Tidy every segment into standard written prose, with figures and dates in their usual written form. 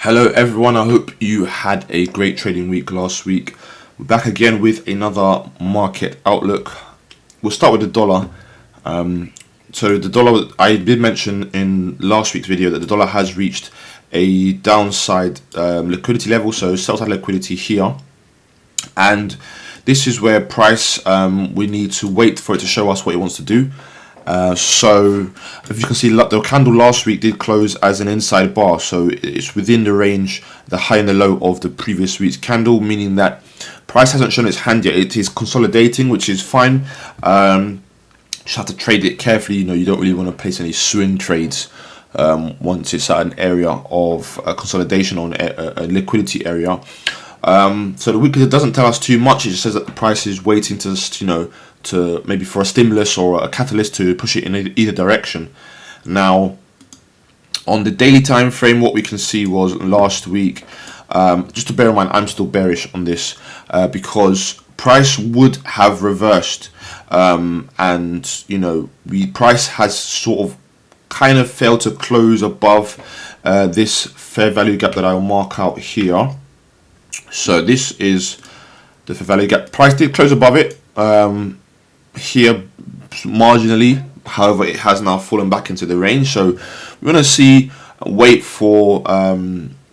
Hello everyone, I hope you had a great trading week last week. We're back again with another market outlook. We'll start with the dollar. So the dollar, I did mention in last week's video that the dollar has reached a downside liquidity level, so sell side liquidity here. And this is where price, we need to wait for it to show us what it wants to do. So if you can see, the candle last week did close as an inside bar, so it's within the range, the high and the low of the previous week's candle, meaning that price hasn't shown its hand yet. It is consolidating, which is fine. Just have to trade it carefully. You don't really want to place any swing trades once it's at an area of consolidation on a liquidity area. So the weekly doesn't tell us too much. It just says that the price is waiting to to maybe for a stimulus or a catalyst to push it in either direction. Now, on the daily time frame, what we can see was last week. Just to bear in mind, I'm still bearish on this because price would have reversed, and price has sort of kind of failed to close above this fair value gap that I'll mark out here. So this is the fair value gap. Price did close above it here marginally. However, it has now fallen back into the range. So we're going to wait for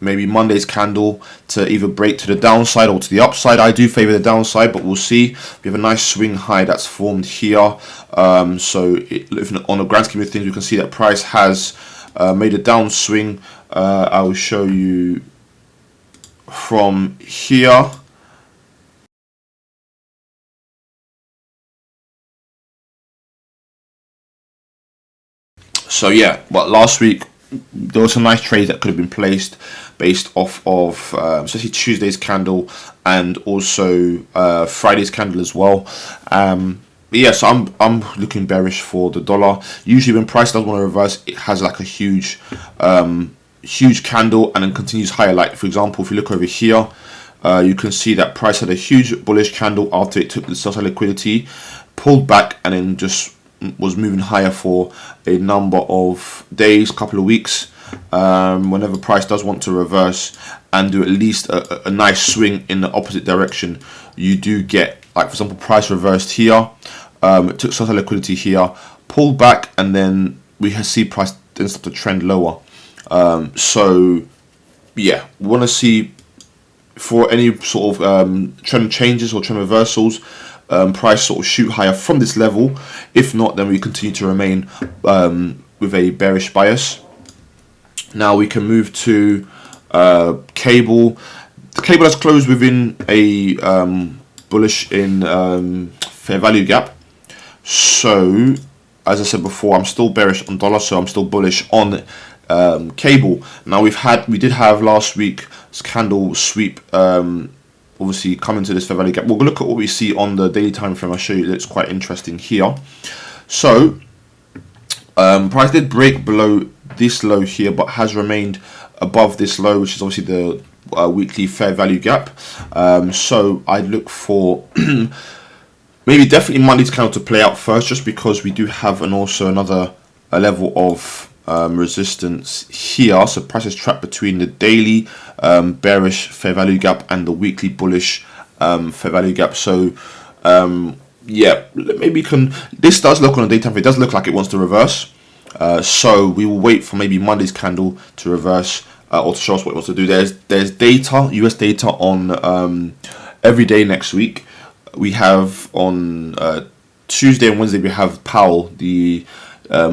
maybe Monday's candle to either break to the downside or to the upside. I do favor the downside, but we'll see. We have a nice swing high that's formed here. So on the grand scheme of things, we can see that price has made a downswing. I will show you from here. So yeah, but last week there were some nice trades that could have been placed based off of especially Tuesday's candle and also Friday's candle as well. Yeah, so I'm looking bearish for the dollar. Usually when price does want to reverse, it has like a huge candle and then continues higher. Like for example, if you look over here, you can see that price had a huge bullish candle after it took the sell side liquidity, pulled back, and then just was moving higher for a number of days, couple of weeks. Whenever price does want to reverse and do at least a nice swing in the opposite direction, you do get, like for example, price reversed here, it took sell side liquidity here, pulled back, and then we see price then start to trend lower. So yeah, we want to see for any sort of trend changes or trend reversals, price sort of shoot higher from this level. If not, then we continue to remain with a bearish bias. Now we can move to cable. The cable has closed within a bullish in fair value gap. So as I said before, I'm still bearish on dollar, so I'm still bullish on cable. Now we did have last week's candle sweep obviously coming to this fair value gap. We'll look at what we see on the daily time frame. I'll show you. That's quite interesting here. So price did break below this low here, but has remained above this low, which is obviously the weekly fair value gap. So I'd look for maybe definitely Monday's candle to play out first, just because we do have also another level of resistance here. So price is trapped between the daily bearish fair value gap and the weekly bullish fair value gap. So yeah, maybe this does look on the daytime, it does look like it wants to reverse. So we will wait for maybe Monday's candle to reverse or to show us what it wants to do. There's data, US data on every day next week. We have on Tuesday and Wednesday we have Powell, the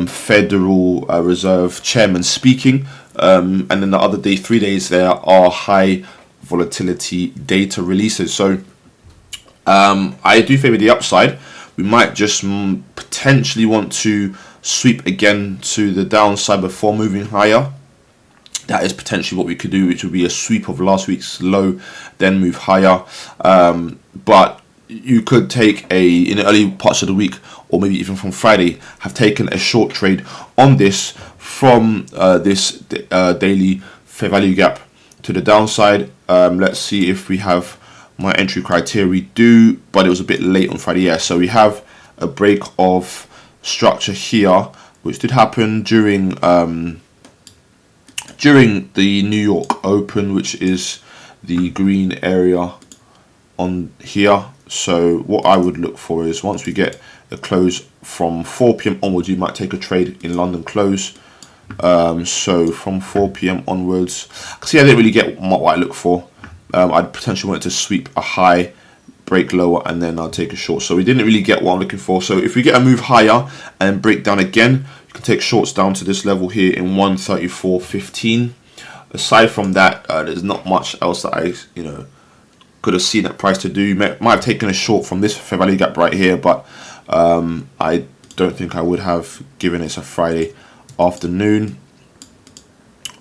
Federal Reserve Chairman, speaking, and then the other day, 3 days, there are high volatility data releases. So I do favor the upside. We might just potentially want to sweep again to the downside before moving higher. That is potentially what we could do, which would be a sweep of last week's low, then move higher. But you could take in the early parts of the week, or maybe even from Friday, have taken a short trade on this from this daily fair value gap to the downside. Let's see if we have my entry criteria. We do, but it was a bit late on Friday. Yeah, so we have a break of structure here, which did happen during during the New York Open, which is the green area on here. So what I would look for is once we get a close from 4 p.m. onwards, you might take a trade in London close. So from 4 p.m. onwards, see, I didn't really get what I look for. I'd potentially want it to sweep a high, break lower, and then I'll take a short. So we didn't really get what I'm looking for. So if we get a move higher and break down again, you can take shorts down to this level here in 134.15. Aside from that, there's not much else that I could have seen that price to do. Might have taken a short from this fair value gap right here, but I don't think I would have, given it's a Friday afternoon.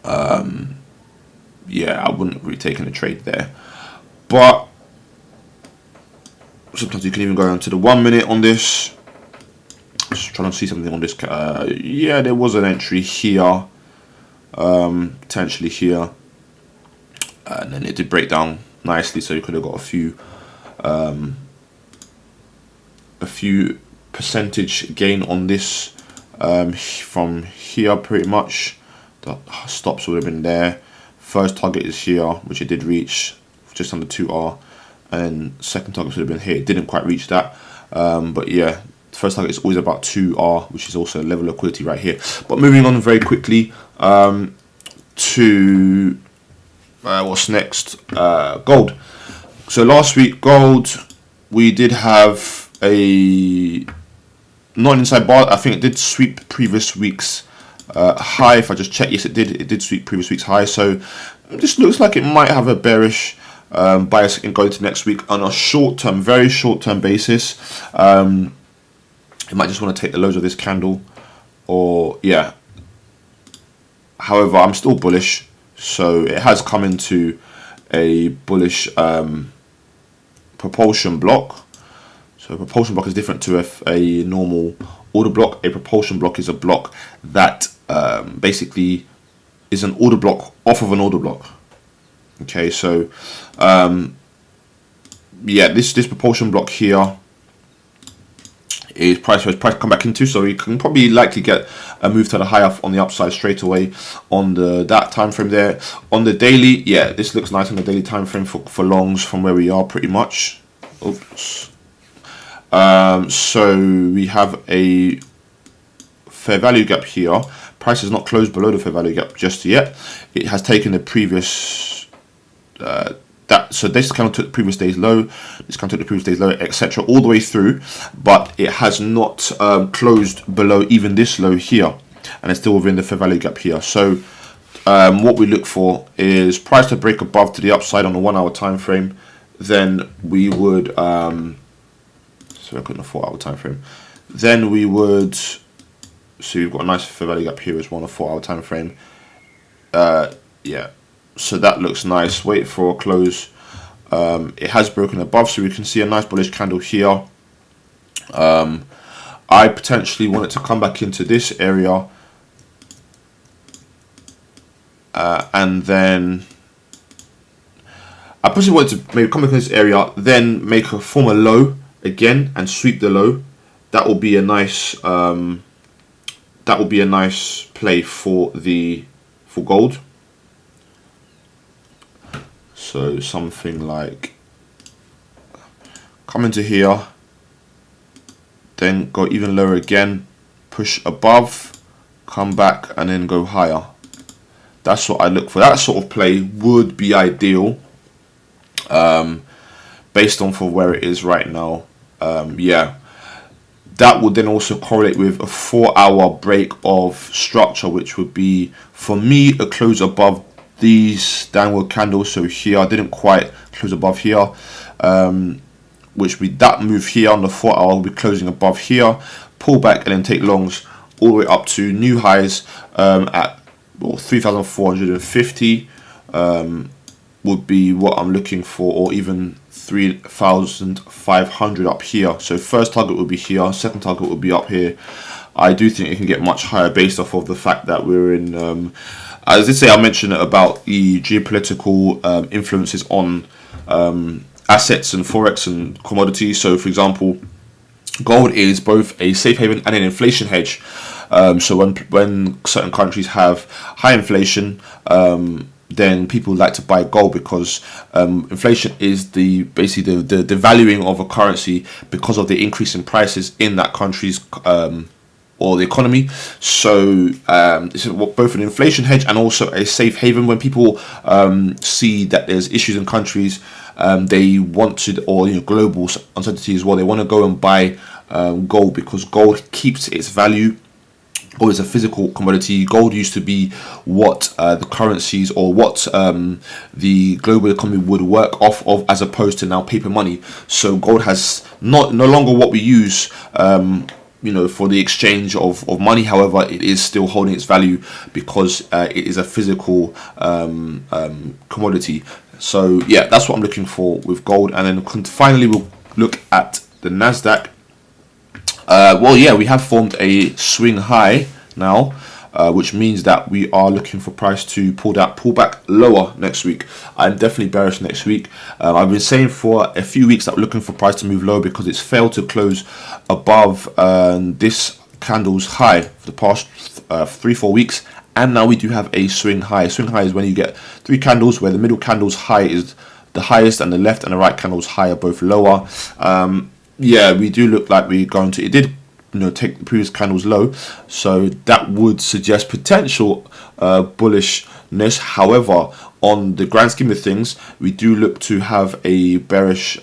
Yeah, I wouldn't really taken a trade there. But sometimes you can even go down to the 1 minute on this. Just trying to see something on this. Yeah, there was an entry here, potentially here, and then it did break down nicely. So you could have got a few percentage gain on this from here. Pretty much, the stops would have been there. First target is here, which it did reach, just under 2R, and then second target would have been here. It didn't quite reach that, but yeah. First target is always about 2R, which is also a level of liquidity right here. But moving on very quickly to what's next, gold. So last week, gold, we did have a not inside bar. I think it did sweep previous week's high. If I just check, yes, it did. It did sweep previous week's high. So this looks like it might have a bearish bias in going to next week on a short-term, very short-term basis. You might just want to take the lows of this candle, or yeah. However, I'm still bullish, so it has come into a bullish propulsion block. So a propulsion block is different to a normal order block. A propulsion block is a block that basically is an order block off of an order block. Okay, so yeah, this propulsion block here is price come back into, so you can probably likely get a move to the higher on the upside straight away on that time frame there. On the daily, yeah, this looks nice on the daily time frame for longs from where we are pretty much. Oops. So we have a fair value gap here. Price is not closed below the fair value gap just yet. It has taken the previous so this kind of took the previous day's low, this kind of took the previous day's low, etc., all the way through, but it has not closed below even this low here, and it's still within the fair value gap here. So what we look for is price to break above to the upside on the 1 hour time frame. Then we would so I couldn't a 4 hour time frame. Then we would, so you've got a nice fair value gap here as well on a 4 hour time frame. Yeah. So that looks nice. Wait for a close. It has broken above, so we can see a nice bullish candle here. I potentially want it to come back into this area, and then I personally want it to maybe come back in this area, then make a form a low again and sweep the low. That will be a nice. That will be a nice play for gold. So something like come into here, then go even lower again, push above, come back, and then go higher. That's what I look for. That sort of play would be ideal, based on for where it is right now. Yeah, that would then also correlate with a 4 hour break of structure, which would be for me a close above these downward candles. So here I didn't quite close above here, which we that move here on the 4 hour will be closing above here, pull back, and then take longs all the way up to new highs at 3,450 would be what I'm looking for, or even 3,500 up here. So first target would be here, second target would be up here. I do think it can get much higher based off of the fact that we're in as I say, I mentioned about the geopolitical influences on assets and Forex and commodities. So, for example, gold is both a safe haven and an inflation hedge. So when certain countries have high inflation, then people like to buy gold because inflation is basically the valuing of a currency because of the increase in prices in that country's or the economy. So this is both an inflation hedge and also a safe haven. When people see that there's issues in countries, they want to, or global uncertainty as well, they want to go and buy gold because gold keeps its value. Gold is a physical commodity. Gold used to be what the currencies or what the global economy would work off of, as opposed to now paper money. So gold has no longer what we use for the exchange of money. However, it is still holding its value because it is a physical commodity. So yeah, that's what I'm looking for with gold. And then finally we'll look at the Nasdaq. Well, yeah, we have formed a swing high now, which means that we are looking for price to pull back lower next week. I'm definitely bearish next week. I've been saying for a few weeks that we're looking for price to move low because it's failed to close above this candle's high for the past 3-4 weeks. And now we do have a swing high. A swing high is when you get 3 candles where the middle candle's high is the highest and the left and the right candle's high are both lower. Yeah, we do look like we're going to. It did, take the previous candles low, so that would suggest potential bullishness. However, on the grand scheme of things, we do look to have a bearish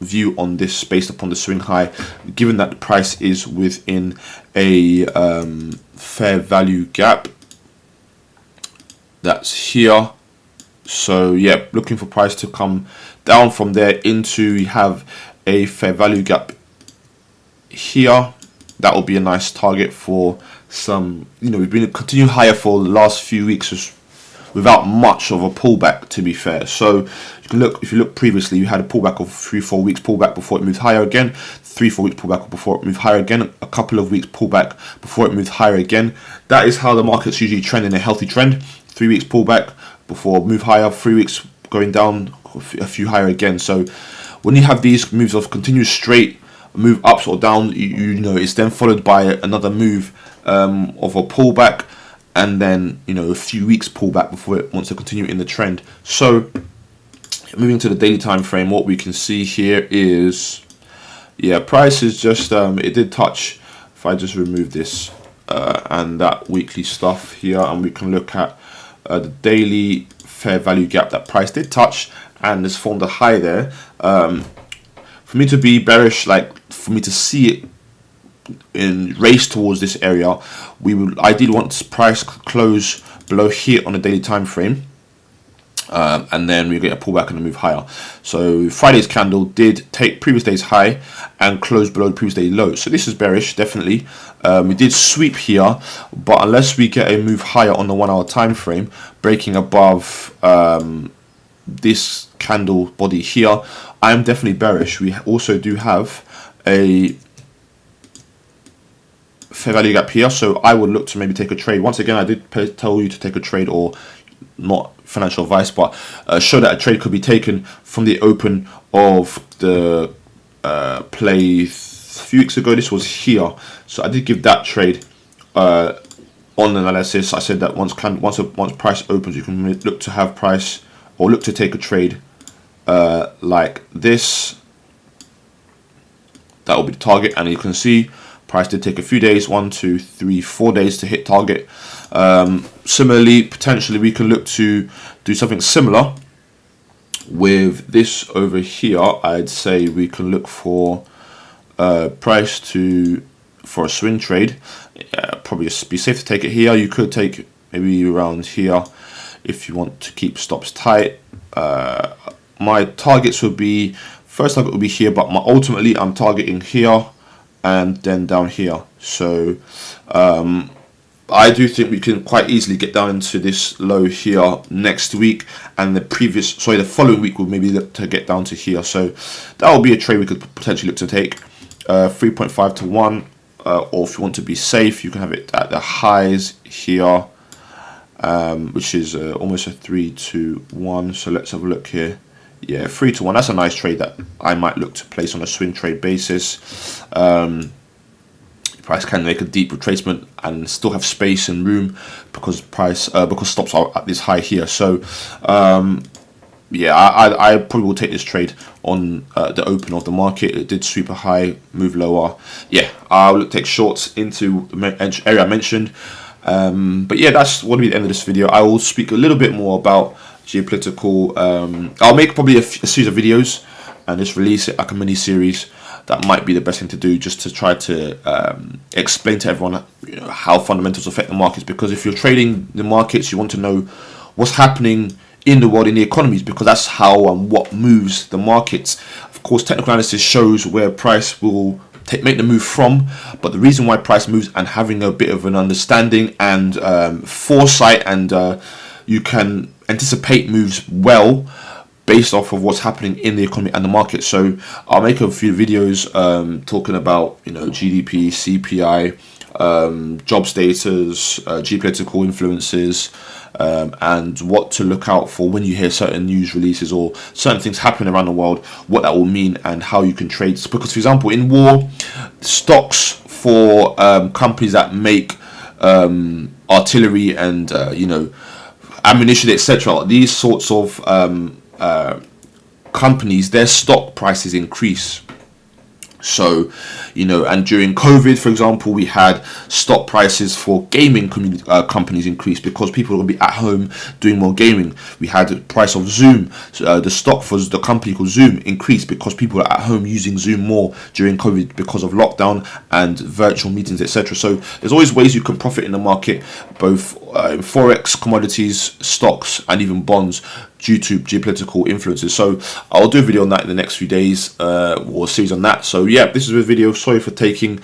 view on this based upon the swing high, given that the price is within a fair value gap that's here. So yeah, looking for price to come down from there into, we have a fair value gap here. That will be a nice target for some, we've been continuing higher for the last few weeks without much of a pullback, to be fair. So you can look, if you look previously, we had a pullback of 3-4 weeks pullback before it moved higher again, 3-4 weeks pullback before it moved higher again, a couple of weeks pullback before it moved higher again. That is how the markets usually trend in a healthy trend. 3 weeks pullback before move higher, 3 weeks going down, a few higher again. So when you have these moves of continuous straight move ups or down, it's then followed by another move of a pullback, and then a few weeks pullback before it wants to continue in the trend. So moving to the daily time frame, what we can see here is, yeah, price is just it did touch. If I just remove this and that weekly stuff here, and we can look at the daily fair value gap that price did touch and has formed a high there. For me to be bearish, for me to see it in race towards this area, we would ideally want price close below here on the daily time frame, and then we get a pullback and a move higher. So Friday's candle did take previous day's high and close below the previous day low. So this is bearish, definitely. We did sweep here, but unless we get a move higher on the 1 hour time frame, breaking above this candle body here, I'm definitely bearish. We also do have a fair value gap here, so I would look to maybe take a trade. Once again, I did tell you to take a trade, or not financial advice, but show that a trade could be taken from the open of the play a few weeks ago. This was here, so I did give that trade on analysis. I said that once price opens, you can look to have price or look to take a trade like this. That will be the target, and you can see price did take a few days, 1, 2, 3, 4 days to hit target. Similarly, potentially we can look to do something similar with this over here. I'd say we can look for price for a swing trade. Probably be safe to take it here. You could take maybe around here if you want to keep stops tight. My targets would be, first target would be here, but ultimately I'm targeting here and then down here. So I do think we can quite easily get down into this low here next week, and the following week we'll maybe look to get down to here. So that will be a trade we could potentially look to take, 3.5 to 1, or if you want to be safe, you can have it at the highs here, which is almost a 3 to 1. So let's have a look here. Yeah, 3 to 1. That's a nice trade that I might look to place on a swing trade basis. price can make a deep retracement and still have space and room because because stops are at this high here. So yeah, I probably will take this trade on the open of the market. It did sweep a high, move lower. Yeah, I'll take shorts into the area I mentioned. But yeah, that's what will be the end of this video. I will speak a little bit more about geopolitical. I'll make probably a series of videos and just release it like a mini series. That might be the best thing to do, just to try to explain to everyone, how fundamentals affect the markets. Because if you're trading the markets, you want to know what's happening in the world, in the economies, because that's how and what moves the markets. Of course, technical analysis shows where price will make the move from, but the reason why price moves, and having a bit of an understanding and foresight, and you can anticipate moves well based off of what's happening in the economy and the market. So I'll make a few videos talking about GDP, CPI, job status, geopolitical influences, and what to look out for when you hear certain news releases or certain things happening around the world, what that will mean and how you can trade. Because, for example, in war, stocks for companies that make artillery and ammunition, etc., these sorts of companies, their stock prices increase. So, and during COVID, for example, we had stock prices for gaming companies increase because people are going to be at home doing more gaming. We had the price of Zoom. The stock for the company called Zoom increased because people are at home using Zoom more during COVID because of lockdown and virtual meetings, etc. So there's always ways you can profit in the market, both in Forex, commodities, stocks, and even bonds, due to geopolitical influences. So I'll do a video on that in the next few days, or a series on that. So yeah, this is a video. Sorry for taking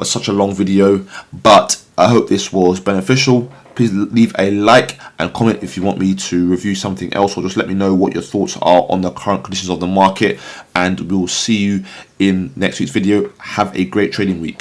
such a long video, but I hope this was beneficial. Please leave a like and comment if you want me to review something else, or just let me know what your thoughts are on the current conditions of the market, and we'll see you in next week's video. Have a great trading week.